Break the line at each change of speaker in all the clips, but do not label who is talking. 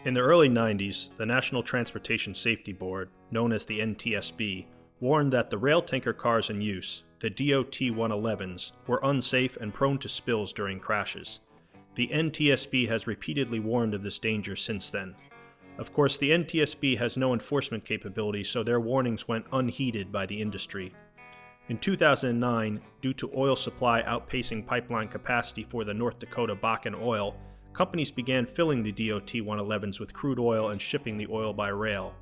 In the early 90s, the National Transportation Safety Board, known as the NTSB, warned that the rail tanker cars in use, the DOT-111s, were unsafe and prone to spills during crashes. The NTSB has repeatedly warned of this danger since then. Of course, the NTSB has no enforcement capability, so their warnings went unheeded by the industry. In 2009, due to oil supply outpacing pipeline capacity for the North Dakota Bakken oil, companies began filling the DOT-111s with crude oil and shipping the oil by rail.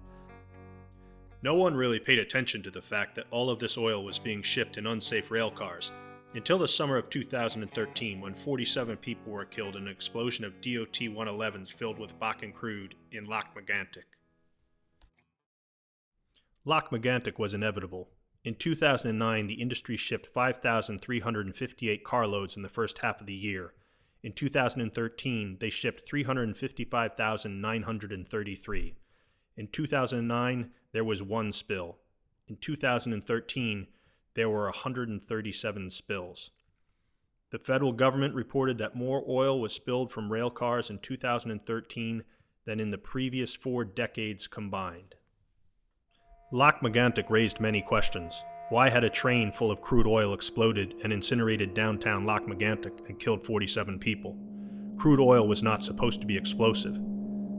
No one really paid attention to the fact that all of this oil was being shipped in unsafe rail cars, until the summer of 2013 when 47 people were killed in an explosion of DOT-111s filled with Bakken crude in Lac Megantic. Lac Megantic was inevitable. In 2009, the industry shipped 5,358 carloads in the first half of the year. In 2013, they shipped 355,933. In 2009, there was one spill. In 2013, there were 137 spills. The federal government reported that more oil was spilled from rail cars in 2013 than in the previous 4 decades combined. Lac Megantic raised many questions. Why had a train full of crude oil exploded and incinerated downtown Lac Megantic and killed 47 people? Crude oil was not supposed to be explosive.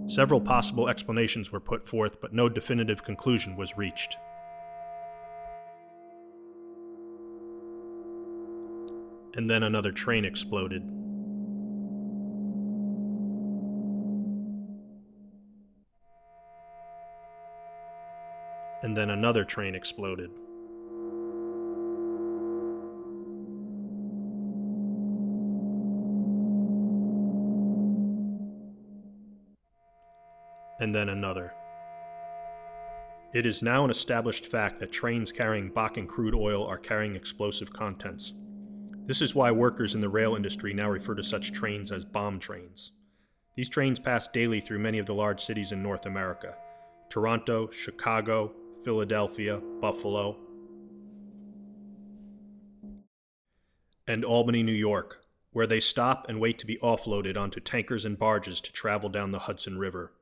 Several possible explanations were put forth, but no definitive conclusion was reached. And then another train exploded. And then another train exploded. And then another. It is now an established fact that trains carrying Bakken crude oil are carrying explosive contents. This is why workers in the rail industry now refer to such trains as bomb trains. These trains pass daily through many of the large cities in North America: Toronto, Chicago, Philadelphia, Buffalo, and Albany, New York, where they stop and wait to be offloaded onto tankers and barges to travel down the Hudson River.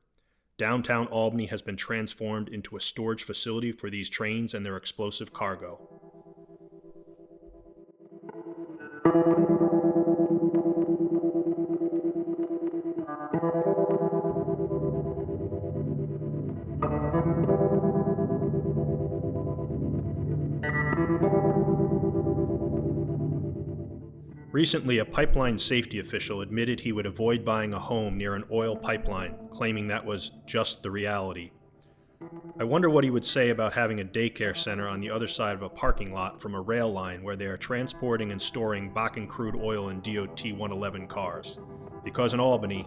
Downtown Albany has been transformed into a storage facility for these trains and their explosive cargo. Recently, a pipeline safety official admitted he would avoid buying a home near an oil pipeline, claiming that was just the reality. I wonder what he would say about having a daycare center on the other side of a parking lot from a rail line where they are transporting and storing Bakken crude oil in DOT-111 cars. Because in Albany,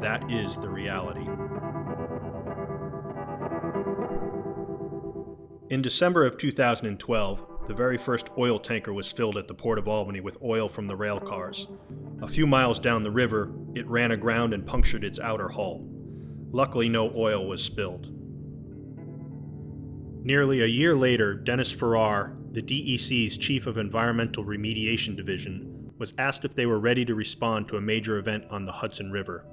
that is the reality. In December of 2012, the very first oil tanker was filled at the Port of Albany with oil from the rail cars. A few miles down the river, it ran aground and punctured its outer hull. Luckily, no oil was spilled. Nearly a year later, Dennis Farrar, the DEC's Chief of Environmental Remediation Division, was asked if they were ready to respond to a major event on the Hudson River.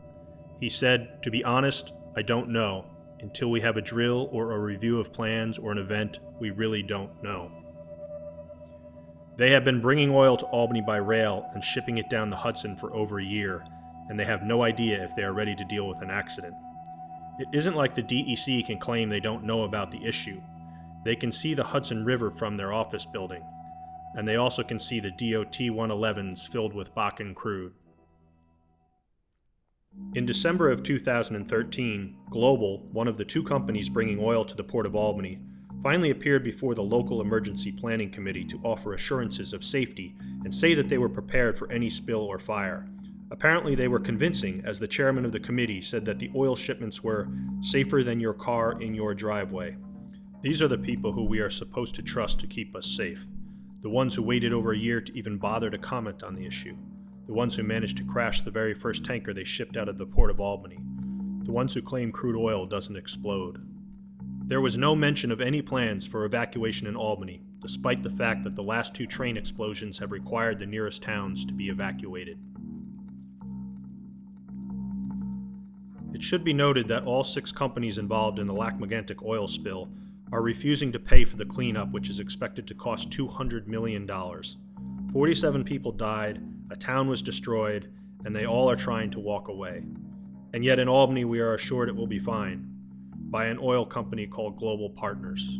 He said, "To be honest, I don't know. Until we have a drill or a review of plans or an event, we really don't know." They have been bringing oil to Albany by rail and shipping it down the Hudson for over a year, and they have no idea if they are ready to deal with an accident. It isn't like the DEC can claim they don't know about the issue. They can see the Hudson River from their office building, and they also can see the DOT-111s filled with Bakken crude. In December of 2013, Global, one of the 2 companies bringing oil to the Port of Albany, finally appeared before the local emergency planning committee to offer assurances of safety and say that they were prepared for any spill or fire. Apparently they were convincing, as the chairman of the committee said that the oil shipments were safer than your car in your driveway. These are the people who we are supposed to trust to keep us safe. The ones who waited over a year to even bother to comment on the issue. The ones who managed to crash the very first tanker they shipped out of the Port of Albany. The ones who claim crude oil doesn't explode. There was no mention of any plans for evacuation in Albany, despite the fact that the last 2 train explosions have required the nearest towns to be evacuated. It It should be noted that all 6 companies involved in the Lac-Mégantic oil spill are refusing to pay for the cleanup, which is expected to cost $200 million. 47 people died, a town was destroyed, and they all are trying to walk away. And yet in Albany we are assured it will be fine by an oil company called Global Partners.